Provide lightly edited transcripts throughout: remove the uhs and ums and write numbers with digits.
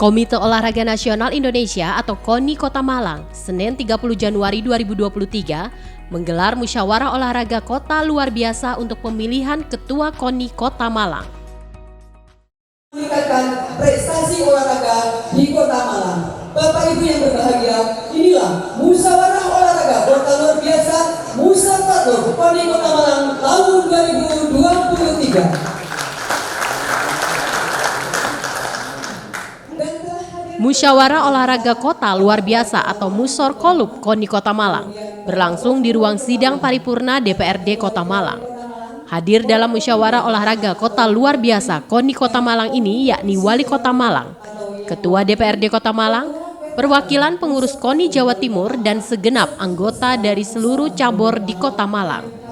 Komite Olahraga Nasional Indonesia atau KONI Kota Malang, Senin 30 Januari 2023, menggelar musyawarah olahraga kota luar biasa untuk pemilihan Ketua KONI Kota Malang. Meningkatkan prestasi olahraga di Kota Malang. Bapak Ibu yang berbahagia, inilah musyawarah olahraga kota luar biasa Musyawarah KONI Kota Malang tahun 2023. Musyawarah Olahraga Kota Luar Biasa atau Musor Kolup KONI Kota Malang berlangsung di ruang sidang paripurna DPRD Kota Malang. Hadir dalam musyawarah olahraga Kota Luar Biasa KONI Kota Malang ini yakni Wali Kota Malang, Ketua DPRD Kota Malang, perwakilan pengurus KONI Jawa Timur dan segenap anggota dari seluruh cabur di Kota Malang.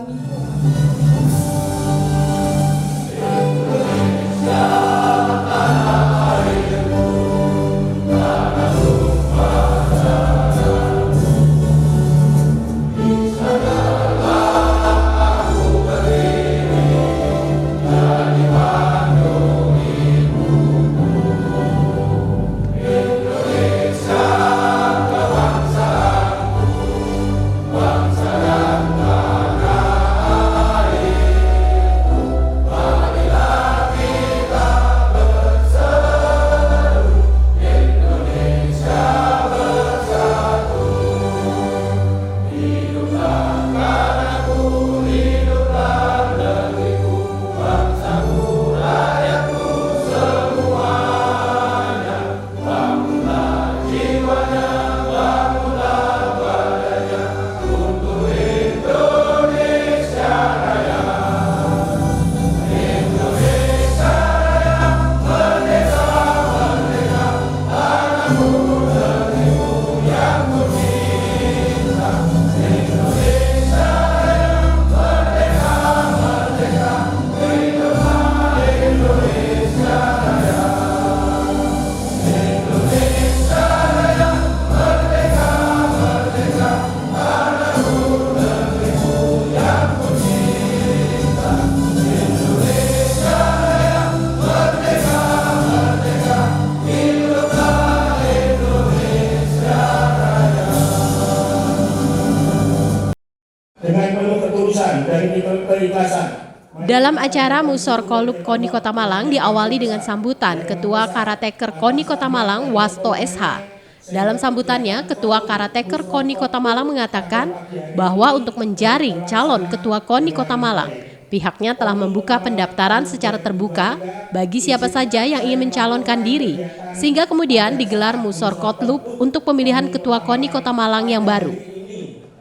Dalam acara Musor Kolup KONI Kota Malang diawali dengan sambutan Ketua Karateker KONI Kota Malang Wasto SH. Dalam sambutannya, Ketua Karateker KONI Kota Malang mengatakan bahwa untuk menjaring calon Ketua KONI Kota Malang, pihaknya telah membuka pendaftaran secara terbuka bagi siapa saja yang ingin mencalonkan diri, sehingga kemudian digelar Musor Kolup untuk pemilihan Ketua KONI Kota Malang yang baru.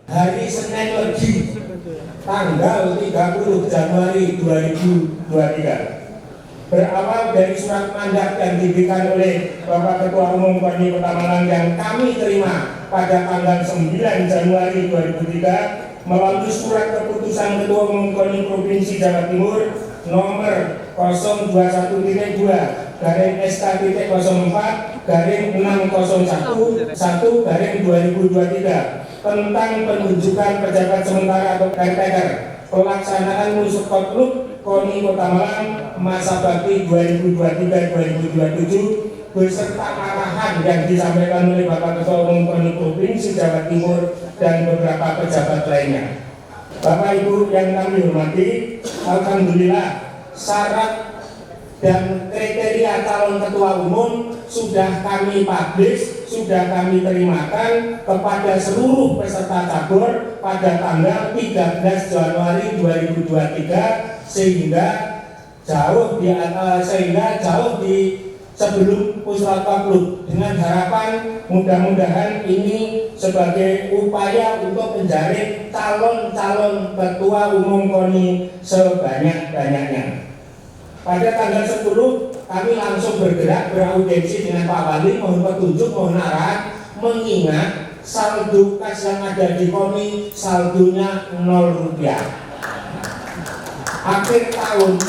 Hari Senin Legi, tanggal 30 Januari 2023. Berawal dari surat mandat yang diberikan oleh Bapak Ketua Umum KONI Kota Malang yang kami terima pada tanggal 9 Januari 2003 melalui surat keputusan Ketua Umum KONI Provinsi Jawa Timur nomor 021-4/SK-601/2023 tentang penunjukan pejabat sementara atau caretaker pelaksanaan Musor Kotluk KONI Kota Malang masa bakti 2023-2027 beserta arahan yang disampaikan oleh Bapak Ketua Umum KONI Provinsi Jawa Timur dan beberapa pejabat lainnya. Bapak Ibu yang kami hormati, alhamdulillah syarat dan kriteria calon ketua umum sudah kami publish, sudah kami terimakan kepada seluruh peserta cabur pada tanggal 13 Januari 2023 sehingga jauh di sebelum Musra Kotluk, dengan harapan mudah-mudahan ini sebagai upaya untuk menjaring calon-calon ketua umum KONI sebanyak-banyaknya. Pada tanggal 10 kami langsung bergerak beraudiensi dengan Pak Wali, mohon petunjuk, mohon arahan, mengingat saldo kas yang ada di KONI saldonya 0 rupiah. Akhir tahun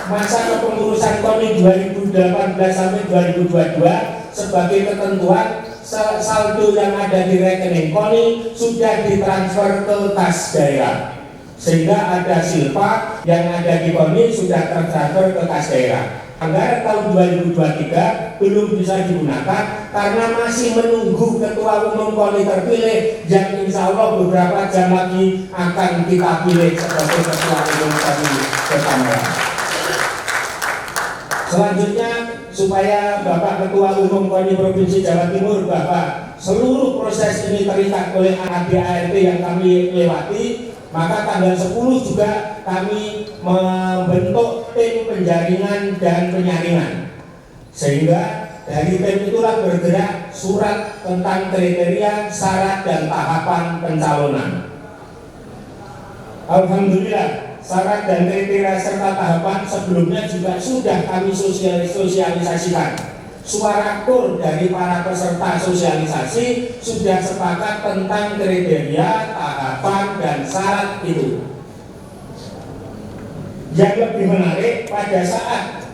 masa kepengurusan KONI 2018 sampai 2022 sebagai ketentuan saldo yang ada di rekening KONI sudah ditransfer ke kas daerah, sehingga ada silpa yang ada di KONI sudah tertransfer ke kas daerah. Anggaran tahun 2023 belum bisa digunakan karena masih menunggu ketua umum KONI terpilih yang insya Allah beberapa jam lagi akan kita pilih sebagai ketua umum KONI Kota Malang. Selanjutnya, supaya Bapak Ketua Umum KONI Provinsi Jawa Timur, Bapak seluruh proses ini terikat oleh ADART yang kami lewati, maka tanggal 10 juga kami membentuk tim penjaringan dan penyaringan. Sehingga dari tim itulah bergerak surat tentang kriteria, syarat, dan tahapan pencalonan. Alhamdulillah, syarat dan kriteria serta tahapan sebelumnya juga sudah kami sosialisasikan. Suara kur dari para peserta sosialisasi sudah sepakat tentang kriteria, tahapan, dan syarat itu. Yang lebih menarik, pada saat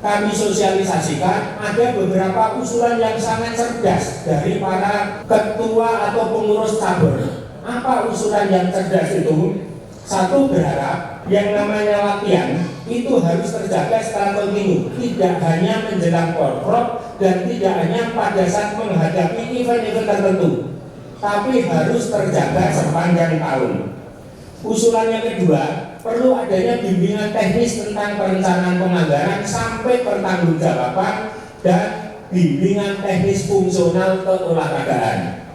kami sosialisasikan ada beberapa usulan yang sangat cerdas dari para ketua atau pengurus cabur. Apa usulan yang cerdas itu? Satu, berharap yang namanya latihan itu harus terjaga secara kontinu, tidak hanya menjelang porprov dan tidak hanya pada saat menghadapi event-event tertentu, tapi harus terjaga sepanjang tahun. Usulan yang kedua, perlu adanya bimbingan teknis tentang perencanaan penganggaran sampai pertanggungjawaban dan bimbingan teknis fungsional keolahragaan.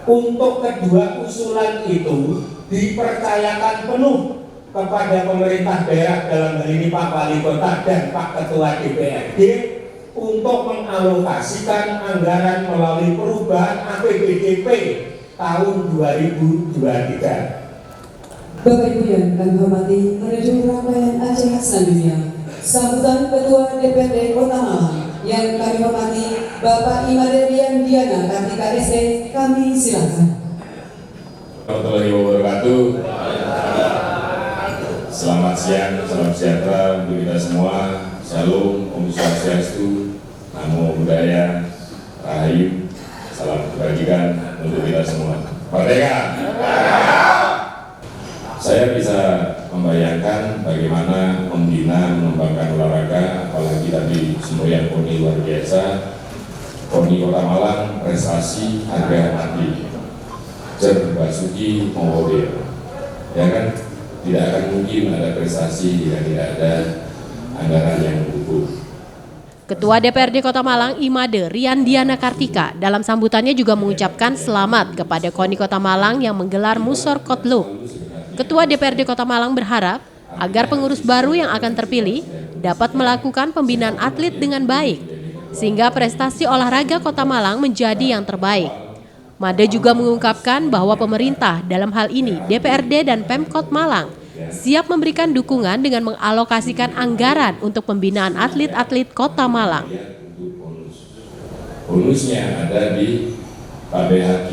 Untuk kedua usulan itu dipercayakan penuh kepada pemerintah daerah, dalam hal ini Pak Wali Kota dan Pak Ketua DPRD, untuk mengalokasikan anggaran melalui perubahan APBDP tahun 2023. Bapak Ibu yang kami hormati, menuju rangkaian acara selanjutnya, sambutan Ketua DPRD Kota Malang yang kami hormati Bapak Imade Rian Diana Kartika SE, kami silakan. Warahmatullahi wabarakatuh. Selamat siang, salam sejahtera untuk kita semua. Shalom, Om Swastiastu, Namo Buddhaya, Rahayu, salam kebajikan untuk kita semua. Merdeka! Saya bisa membayangkan bagaimana membina, mengembangkan olahraga, apalagi tadi semboyan KONI luar biasa. KONI Kota Malang prestasi harga mati. Cer Basuki Mohodir, ya kan, tidak akan mungkin ada prestasi jika tidak ada anggaran yang mendukung. Ketua DPRD Kota Malang Imade Rian Diana Kartika dalam sambutannya juga mengucapkan selamat kepada KONI Kota Malang yang menggelar Musor Kotluk. Ketua DPRD Kota Malang berharap agar pengurus baru yang akan terpilih dapat melakukan pembinaan atlet dengan baik, sehingga prestasi olahraga Kota Malang menjadi yang terbaik. Made juga mengungkapkan bahwa pemerintah dalam hal ini DPRD dan Pemkot Malang siap memberikan dukungan dengan mengalokasikan anggaran untuk pembinaan atlet-atlet Kota Malang. Bonusnya ada di KBHK,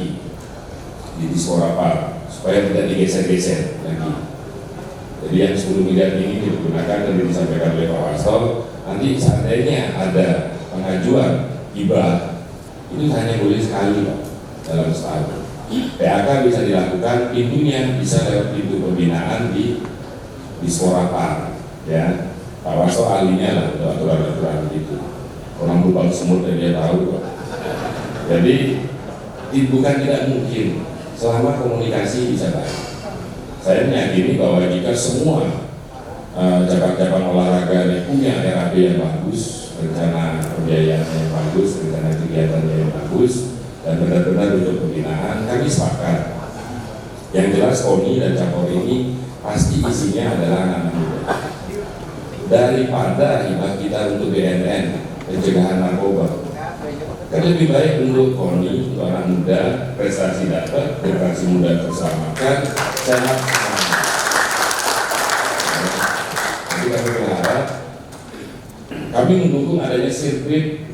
di Disporapal, supaya tidak digeser-geser lagi. Jadi yang 10 miliar ini digunakan dan disampaikan oleh Pak Wasto, nanti seandainya ada pengajuan hibah itu hanya boleh sekali Pak dalam setahun. PAK bisa dilakukan, pintunya bisa lewat pintu pembinaan di Sporapar, ya. Pak Wasto ahlinya lah untuk aturan-aturan itu. Orang berbau semut dan dia tahu Pak. Jadi bukan tidak mungkin selama komunikasi bisa baik. Saya meyakini bahwa jika semua cabang-cabang olahraga yang punya RAP yang bagus, rencana pembiayaan yang bagus, rencana kegiatannya yang bagus, dan benar-benar untuk pembinaan, kami sepakat. Yang jelas KONI dan cabang ini pasti isinya adalah anak-anak muda. Daripada hibah kita untuk BNN, pencegahan narkoba, kan lebih baik untuk KONI, untuk anak muda, prestasi dapat, generasi muda terselamatkan, sehat. Jadi kami berharap, kami mendukung adanya sirkuit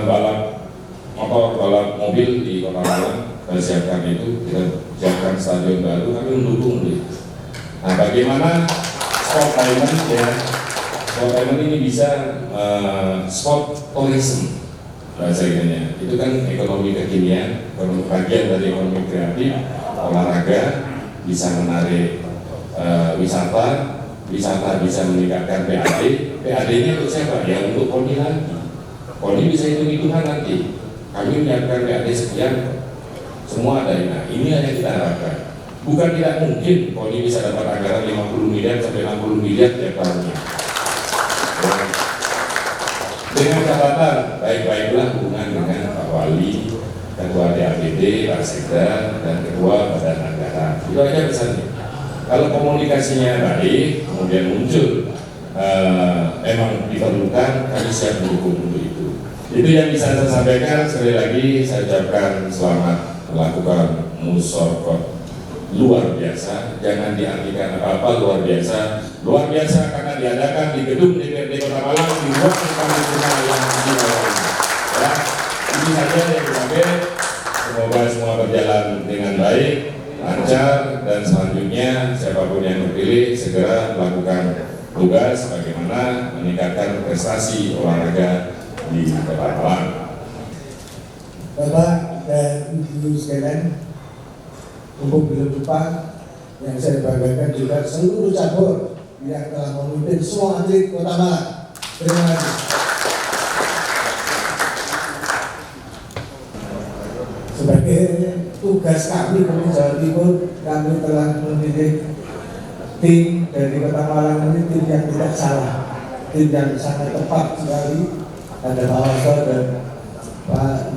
balap motor, balap mobil di Kota Malang. Kita siapkan itu, kita siapkan stadion baru, kami mendukung itu. Nah, bagaimana sport diamond ya? Sport diamond ini bisa sport tourism bahasa Indonesia. Itu kan ekonomi kekinian, bagian dari ekonomi kreatif, olahraga bisa menarik wisata bisa meningkatkan PAD. PAD-nya untuk siapa? Ya untuk KONI lagi. KONI bisa hitung-hitungan nanti. Kami menyiapkan PAD sekian, semua ada. Nah, ini hanya kita harapkan. Bukan tidak mungkin KONI bisa dapat anggaran 50 miliar sampai 60 miliar tiap tahunnya. Dengan catatan, baik-baiklah hubungan dengan Pak Wali, Ketua DAPD, Pak Sekda, dan Ketua Badan Anggaran. Itu aja pesannya. Kalau komunikasinya baik, kemudian muncul memang diperlukan, kami siap mendukung untuk itu. Itu yang bisa saya sampaikan. Sekali lagi saya ucapkan selamat melakukan musorkot luar biasa. Jangan diartikan apa-apa luar biasa. Luar biasa karena diadakan di gedung DPRD Kota Malang di ruang paripurna yang istimewa. Ya, ini saja yang disampaikan. Semoga semua berjalan dengan baik, lancar, dan selanjutnya siapapun yang terpilih segera melakukan tugas bagaimana meningkatkan prestasi olahraga di Kota Malang. Bapak dan Ibu sekalian, untuk belum lupa yang saya banggakan juga seluruh cabur yang telah memimpin semua atlet Kota Malang. Terima kasih. Sebagai tugas kami dari Jawa Timur, kami telah memilih tim dari Kota Malang ini tim yang tidak salah, tim yang sangat tepat sekali. Ada Pak Wasto dan Pak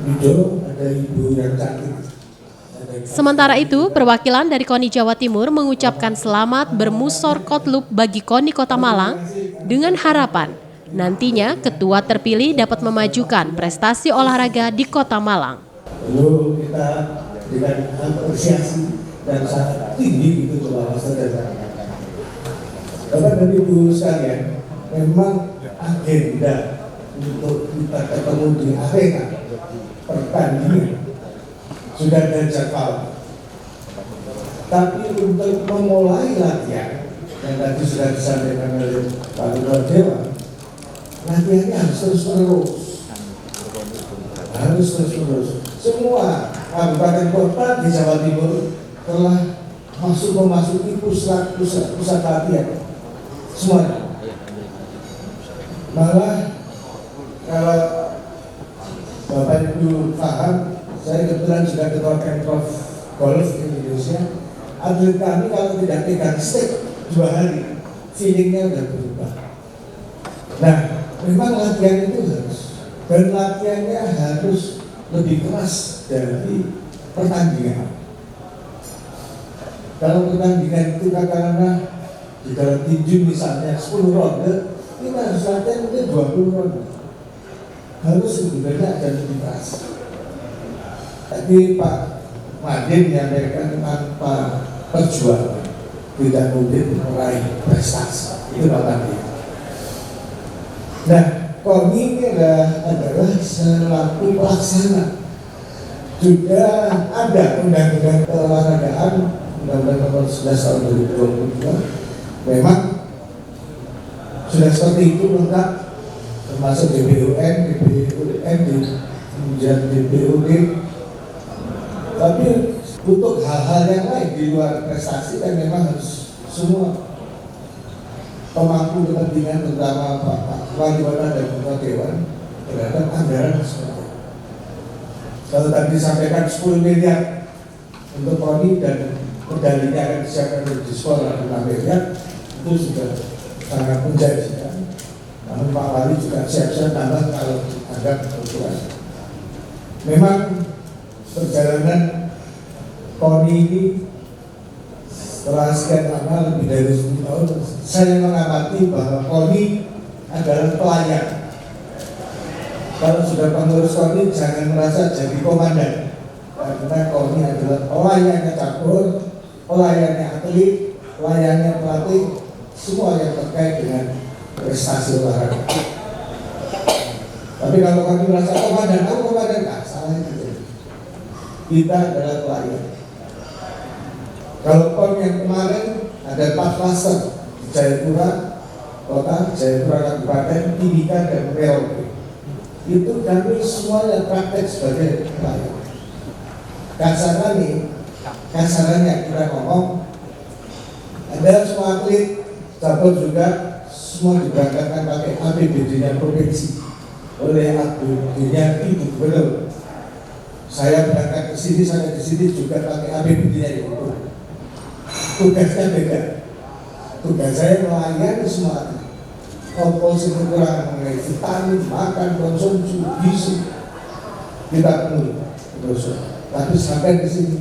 Wido, ada Ibu yang cantik. Sementara itu, perwakilan dari KONI Jawa Timur mengucapkan selamat bermusorkot bagi KONI Kota Malang dengan harapan nantinya ketua terpilih dapat memajukan prestasi olahraga di Kota Malang. Perlu kita dengan apresiasi dan sangat tinggi itu Pak Wasto dan Bapak dan Ibu sekalian, memang agenda untuk kita ketemu di arena pertandingan sudah ada jadwal. Tapi untuk memulai latihan yang tadi sudah disampaikan oleh Pak Ketua Dewan, latihannya harus terus-menerus. Harus terus-menerus. Semua kabupaten kota di Jawa Timur telah memasuki pusat latihan. Semuanya. Malah kalau Bapak Ibu paham, saya kebetulan sudah ketua Pemprov Golf Indonesia. Atlet kami kalau tidak pegang stick 2 hari, feelingnya udah berubah. Nah, memang latihan itu harus, dan latihannya harus lebih keras dari pertandingan. Kalau pertandingan itu katakanlah di dalam tinju misalnya 10 ronde, kita harus latihan mungkin 20 ronde. Harus lebih banyak dan lebih keras. Tadi Pak Madin menyampaikan tanpa perjuangan tidak mungkin meraih prestasi. Itu Pak Madin. Nah, KONI ini adalah selaku pelaksana. Juga ada undang-undang keolahragaan Undang-Undang Nomor 11 Tahun 2022 memang sudah seperti itu lengkap, termasuk DBUN, kemudian DBUD. Tapi untuk hal-hal yang lain di luar prestasi kan memang harus semua pemangku kepentingan, terutama Pak Wali Kota dan Ketua Dewan terhadap anggaran seperti. Kalau tadi disampaikan 10 miliar untuk KONI dan medalinya akan disiapkan di sekolah 6 miliar, itu sudah sangat menjanjikan. Namun Pak Wali juga siap-siap tambah kalau ada kebutuhan. Memang perjalanan KONI ini setelah sekian lama, lebih dari 10 tahun, saya mengamati bahwa KONI adalah pelayan. Kalau sudah pengurus KONI, jangan merasa jadi komandan, karena KONI adalah pelayannya cabur, pelayannya atlet, pelayannya pelatih, semua yang terkait dengan prestasi olahraga. Tapi kalau kami merasa komandan, aku komandan, nah, salah itu. Kita adalah pelayan. Kalau PON yang kemarin ada 4 klaster, Jayapura Kota, Jayapura Kabupaten, Timika, dan Merauke. Itu kami semua yang praktek sebagai pelayan. Kasarannya kita ngomong, ada semua atlet cabur juga semua diberangkatkan pakai APBD-nya provinsi oleh APBD-nya Ibu Gubernur. Saya berangkat ke sini, saya di sini juga pakai APBD-nya Ibu. Tugasnya beda. Tugas saya melayani semua. Komposisi kekurangan mengenai vitamin, makan, konsumsi, gizi kita penuhi terus. Tapi sampai di sini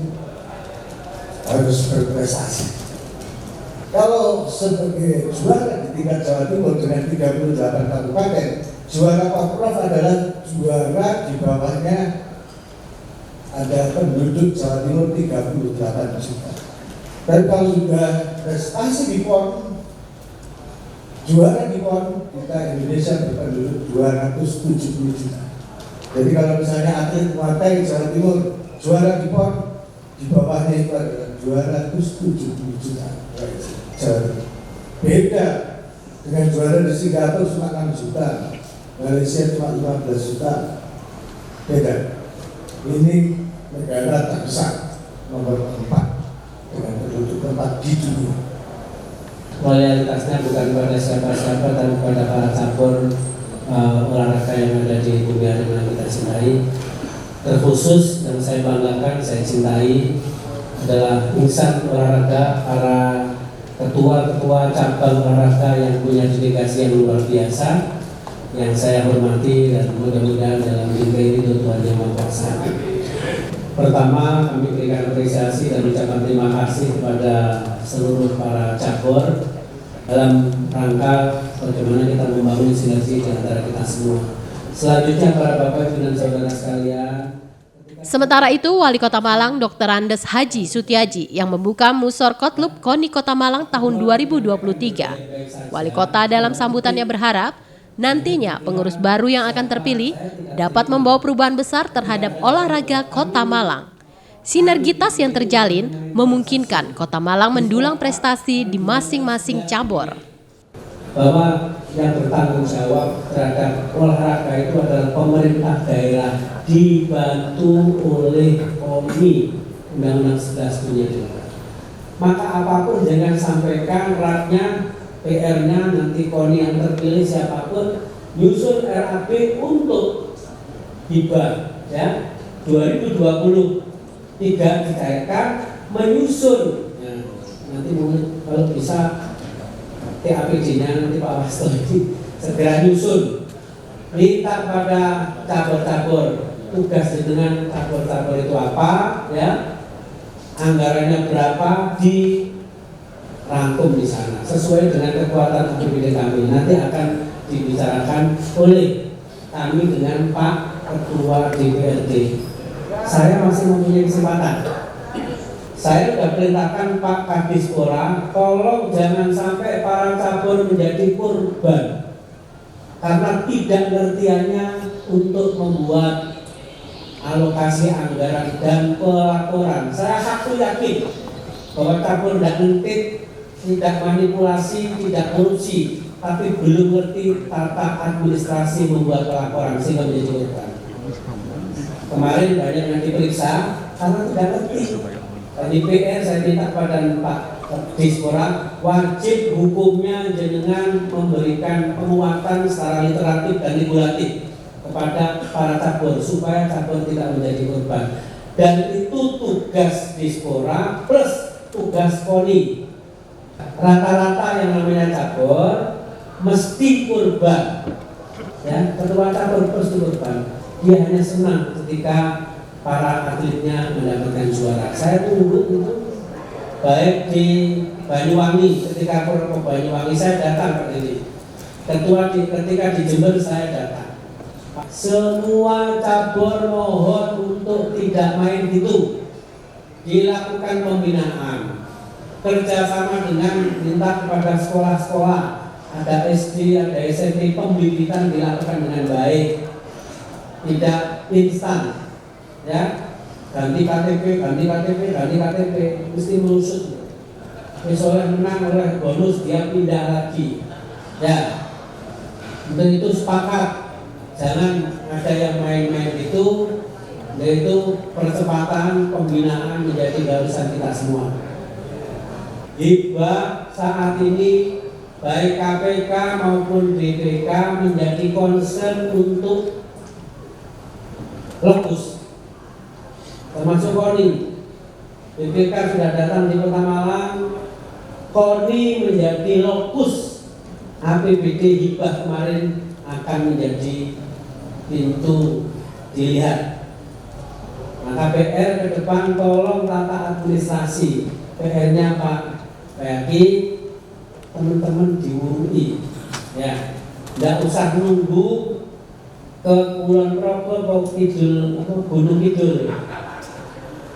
harus berprestasi. Kalau sebagai juara di tingkat Jawa Timur dengan 38 kabupaten, juara Pemprov adalah juara di bawahnya ada penduduk Jawa Timur 38 juta. Dan kalau sudah prestasi di PON, juara di PON, kita Indonesia berpenduduk 270 juta. Jadi kalau misalnya atlet Muay Jawa Timur juara di PON, di bawahnya itu adalah 270 juta. Jawa Timur. Beda dengan juara di Singapura cuma 6 juta, Malaysia cuma 15 juta. Beda. Ini negara terbesar nomor 4 dengan penduduk tempat di dunia. Loyalitasnya bukan pada siapa-siapa, tapi pada para cabur olahraga yang ada di dunia yang kita cintai. Terkhusus yang saya banggakan, saya cintai adalah insan olahraga, para ketua-ketua cabang olahraga yang punya dedikasi yang luar biasa, yang saya hormati dan mudah-mudahan dalam mimpi itu Tuhan Yang Maha Kuasa. Pertama, kami berikan apresiasi dan ucapan terima kasih kepada seluruh para cabur dalam rangka bagaimana kita membangun sinergi di antara kita semua. Selanjutnya para Bapak Ibu dan Saudara sekalian. Sementara itu, Wali Kota Malang Dr. Andes Haji Sutiaji yang membuka Musor Kotlub KONI Kota Malang tahun 2023. Wali Kota dalam sambutannya berharap nantinya pengurus baru yang akan terpilih dapat membawa perubahan besar terhadap olahraga Kota Malang. Sinergitas yang terjalin memungkinkan Kota Malang mendulang prestasi di masing-masing cabur. Bahwa yang bertanggung jawab terhadap olahraga itu adalah pemerintah daerah dibantu oleh KONI, Undang-Undang 11 punya juga. Maka apapun jangan sampaikan ratnya, PR-nya nanti KONI yang terpilih siapapun nyusun RAP untuk hibah ya 2023 dikaitkan menyusun ya, nanti mungkin kalau bisa TAPD-nya nanti Pak Wasto ini segera nyusun, minta pada cabur-cabur tugas dengan cabur-cabur itu apa ya, anggarannya berapa, dirangkum di sana sesuai dengan kekuatan APBD kami. Nanti akan dibicarakan oleh kami dengan Pak Ketua DPRD. Saya masih mempunyai kesempatan. Saya sudah perintahkan Pak Kadispora, tolong jangan sampai para cabur menjadi korban karena tidak ngertiannya untuk membuat alokasi anggaran dan pelaporan. Saya yakin bahwa cabur tidak ngentit, tidak manipulasi, tidak korupsi, tapi belum ngerti tata administrasi membuat laporan sehingga menjadi korban. Kemarin banyak yang diperiksa karena tidak ngerti. Di PR saya minta kepada Pak Dispora, wajib hukumnya jenengan memberikan penguatan secara literatif dan regulatif kepada para cabur supaya cabur tidak menjadi korban. Dan itu tugas Dispora plus tugas KONI. Rata-rata yang namanya cabur mesti korban. Ya, ketua cabur pasti korban. Dia hanya senang ketika para atletnya mendapatkan juara. Saya tunggu itu, baik di Banyuwangi, ketika ke Banyuwangi saya datang ke ini. Ketika di Jember saya datang. Semua cabur mohon untuk tidak main gitu. Dilakukan pembinaan. Kerjasama dengan minta kepada sekolah-sekolah, ada SD, ada SMP, pembibitan dilakukan dengan baik. Tidak instan, ya, ganti KTP, mesti melusut. Misalnya menang oleh bonus, dia pindah lagi, ya. Untuk itu sepakat, jangan ada yang main-main itu, yaitu percepatan pembinaan menjadi gagasan kita semua. Hibah saat ini baik KPK maupun BPK menjadi concern untuk lokus, termasuk KONI. BPK sudah datang di Kota Malang, KONI menjadi lokus. APBD hibah kemarin akan menjadi pintu dilihat. Maka PR ke depan tolong tata administrasi. PR-nya Pak Bayaki, teman-teman diurui, ya, tidak usah nunggu ke Kulon Progo, Gunung Kidul.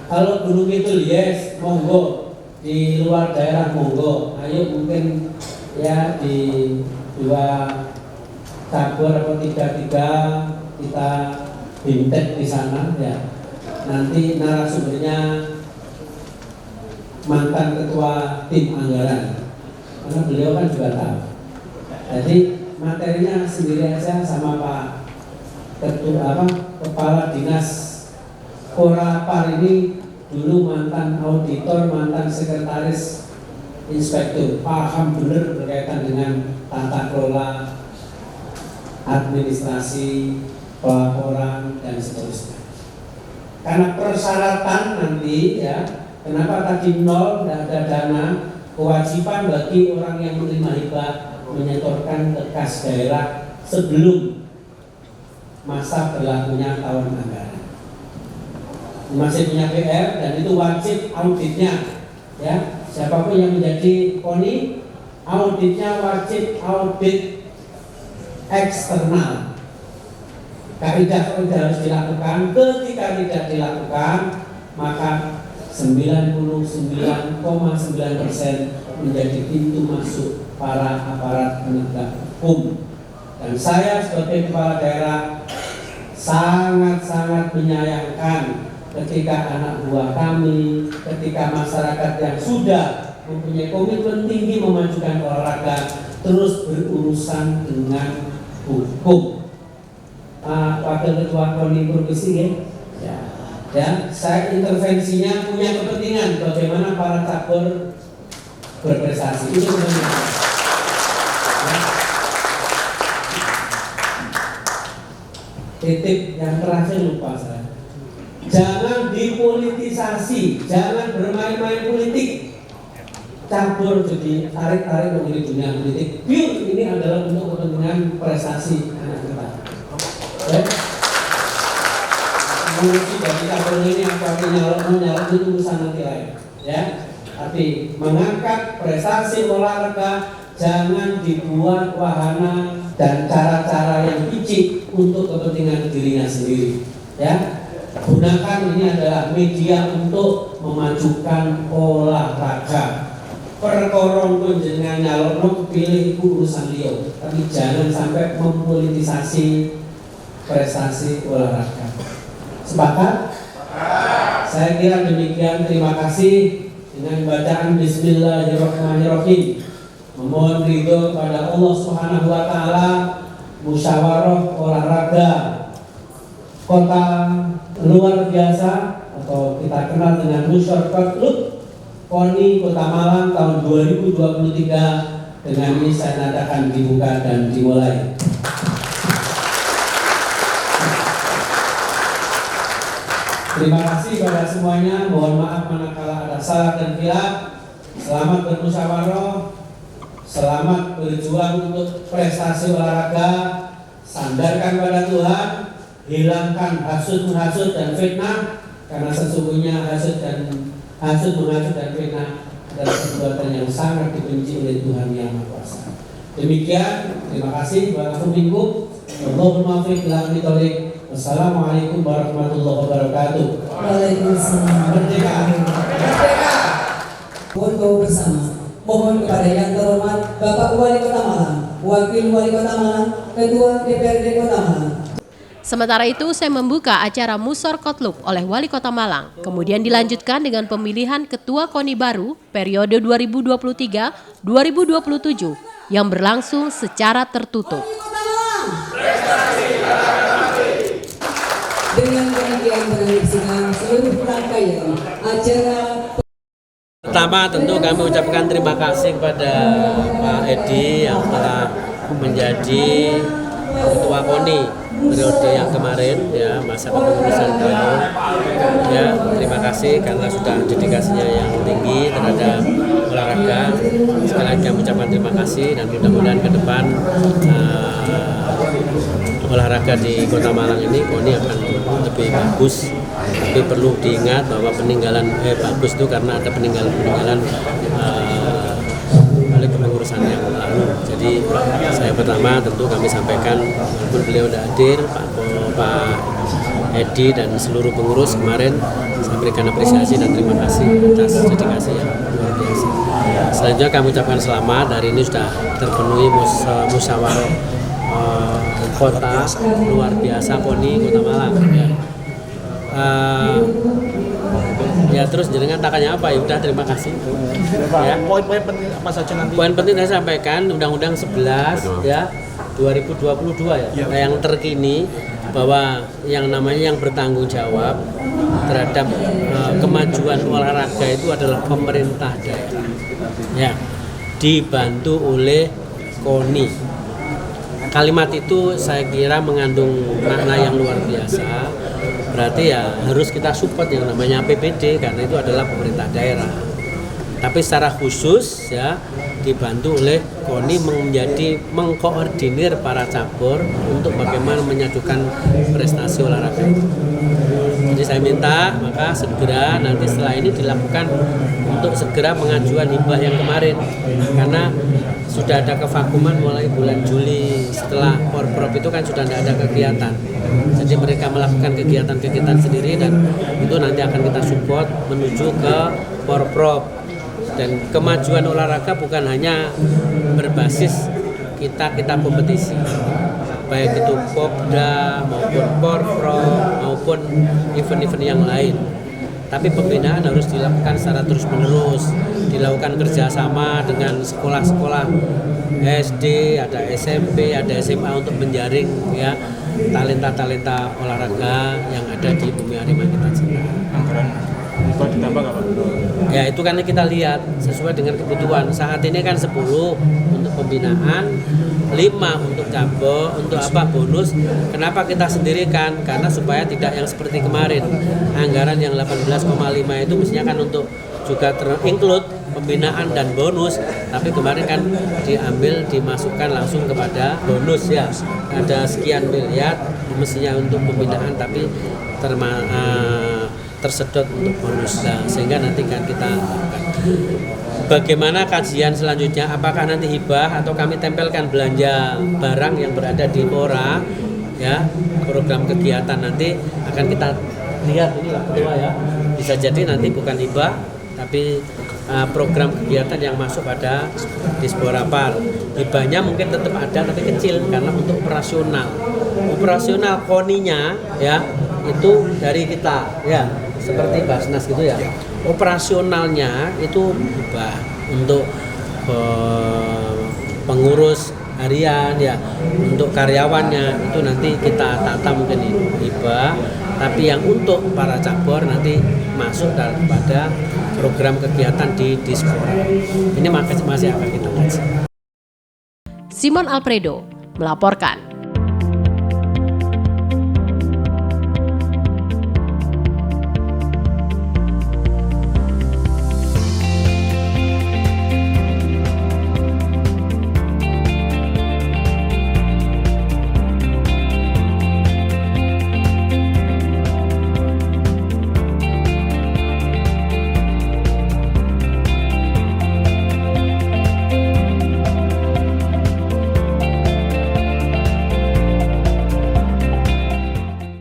Kalau Gunung Kidul, yes, monggo. Di luar daerah monggo. Ayo mungkin ya di 2 cabur atau 3 kita bintek di sana, ya. Nanti narasumbernya mantan ketua tim anggaran, karena beliau kan juga tahu. Jadi materinya sendiri aja sama Pak Kepala Dinas Korapar ini dulu mantan auditor, mantan sekretaris inspektur, paham benar berkaitan dengan tata kelola administrasi, pelaporan dan seterusnya. Karena persyaratan nanti, ya, kenapa tadi 0 tidak ada dana, kewajiban bagi orang yang menerima hibah menyetorkan ke kas daerah sebelum masa berlakunya tahun anggaran. Masih punya PR dan itu wajib auditnya, ya. Siapapun yang menjadi KONI, auditnya wajib audit eksternal. Kaidah harus dilakukan. Ketika tidak dilakukan, maka 99,9% menjadi pintu masuk para aparat penegak hukum. Dan saya sebagai kepala daerah sangat-sangat menyayangkan ketika anak buah kami, ketika masyarakat yang sudah mempunyai komitmen tinggi memajukan olahraga terus berurusan dengan hukum. Wakil Ketua KONI Provinsi, ya, saya intervensinya punya kepentingan bagaimana para cabur berprestasi. Itu sebenarnya. Titik yang terakhir lupa saya. Jangan dipolitisasi, jangan bermain-main politik. Cabur jadi tarik-tarik menjadi dunia politik. Pure ini adalah untuk kepentingan prestasi anak kita. Ya. Menguji dari cabur ini apa nyalon itu urusan nanti lain. Ya. Tapi mengangkat prestasi olahraga jangan dibuat wahana dan cara-cara yang licik untuk kepentingan dirinya sendiri. Ya, gunakan ini adalah media untuk memajukan olahraga. Perkorong pun dengan nyalon pilih urusan liau, tapi jangan sampai mempolitisasi prestasi olahraga. Sepakat? Saya kira demikian. Terima kasih. dengan bacaan Bismillahirrahmanirrahim, memohon ridho kepada Allah Subhanahu wa taala, musyawarah olahraga kota luar biasa atau kita kenal dengan Musyawarah Klub KONI Kota Malang tahun 2023 dengan ini saya nyatakan dibuka dan dimulai. Terima kasih pada semuanya. Mohon maaf manakala ada salah dan khilaf. Selamat bermusyawarah, selamat berjuang untuk prestasi olahraga. Sandarkan pada Tuhan, hilangkan hasud-menghasut dan fitnah, karena sesungguhnya hasud menghasut dan fitnah adalah perbuatan yang sangat dibenci oleh Tuhan Yang Maha Kuasa. Demikian, terima kasih. Allahumma fiq ila mitholik. Wassalamualaikum warahmatullahi wabarakatuh. Waalaikumsalam. Merdeka. Merdeka. Mohon doa bersama. Mohon kepada yang terhormat Bapak Wali Kota Malang, Wakil Wali Kota Malang, Ketua DPRD Kota Malang. Sementara itu, saya membuka acara Musor Kotluk oleh Wali Kota Malang. Kemudian dilanjutkan dengan pemilihan Ketua KONI baru periode 2023-2027 yang berlangsung secara tertutup. Dengan demikian menyaksikan seluruh rangkaian acara. Pertama tentu kami ucapkan terima kasih kepada Pak Edi yang telah menjadi Ketua KONI periode yang kemarin, ya, masa kepengurusan beliau. Ya, terima kasih karena sudah dedikasinya yang tinggi terhadap olahraga. Sekali lagi kami ucapkan terima kasih dan mudah-mudahan ke depan olahraga di Kota Malang ini KONI akan lebih bagus. Tapi perlu diingat bahwa peninggalan bagus itu karena ada peninggalan oleh kepengurusan yang lalu. Jadi saya pertama tentu kami sampaikan, walaupun beliau tidak hadir, Pak Edi dan seluruh pengurus kemarin, saya berikan apresiasi dan terima kasih atas dedikasi yang luar biasa. Selanjutnya kami ucapkan selamat, hari ini sudah terpenuhi musyawarah kota luar biasa KONI Kota Malang. Ya terus jenengan takanya apa? Ya udah, terima kasih. Ya. Poin-poin penting apa saja nanti? Poin penting saya sampaikan Undang-Undang 11 ya 2022 ya. Yang terkini bahwa yang namanya yang bertanggung jawab terhadap kemajuan olahraga itu adalah pemerintah daerah. Ya. Dibantu oleh KONI. Kalimat itu saya kira mengandung makna yang luar biasa. Berarti ya harus kita support yang namanya APBD karena itu adalah pemerintah daerah. Tapi secara khusus ya dibantu oleh KONI menjadi mengkoordinir para cabur untuk bagaimana menyajukan prestasi olahraga. Jadi saya minta maka segera nanti setelah ini dilakukan untuk segera pengajuan hibah yang kemarin, karena sudah ada kevakuman mulai bulan Juli setelah Porprov itu kan sudah tidak ada kegiatan. Jadi mereka melakukan kegiatan-kegiatan sendiri dan itu nanti akan kita support menuju ke Porprov. Dan kemajuan olahraga bukan hanya berbasis kita kompetisi, baik itu Popda maupun Porprov maupun event-event yang lain. Tapi pembinaan harus dilakukan secara terus-menerus, dilakukan kerjasama dengan sekolah-sekolah SD, ada SMP, ada SMA untuk menjaring ya talenta-talenta olahraga yang ada di Bumi Arema kita sendiri. Anggaran ditambah nggak Pak? Ya itu kan kita lihat sesuai dengan kebutuhan. Saat ini kan 10 untuk pembinaan, 5 untuk cabur, untuk apa bonus. Kenapa kita sendirikan? Karena supaya tidak yang seperti kemarin. Anggaran yang 18,5 itu mestinya kan untuk juga ter-include pembinaan dan bonus, tapi kemarin kan dimasukkan langsung kepada bonus ya. Ada sekian miliar mestinya untuk pembinaan tapi tersedot untuk bonus, sehingga nanti kan kita lakukan. Bagaimana kajian selanjutnya? Apakah nanti hibah atau kami tempelkan belanja barang yang berada di Pora ya, program kegiatan nanti akan kita lihat ini lah kedua ya. Bisa jadi nanti bukan hibah tapi program kegiatan yang masuk pada Dispora Par. Hibahnya mungkin tetap ada tapi kecil karena untuk operasional KONI-nya ya itu dari kita ya. seperti Basnas gitu ya. Operasionalnya itu hibah untuk pengurus harian ya, untuk karyawannya itu nanti kita tata mungkin hibah, tapi yang untuk para cabur nanti masuk pada program kegiatan di Dispora. Ini masih akan kita kaji. Simon Alfredo melaporkan.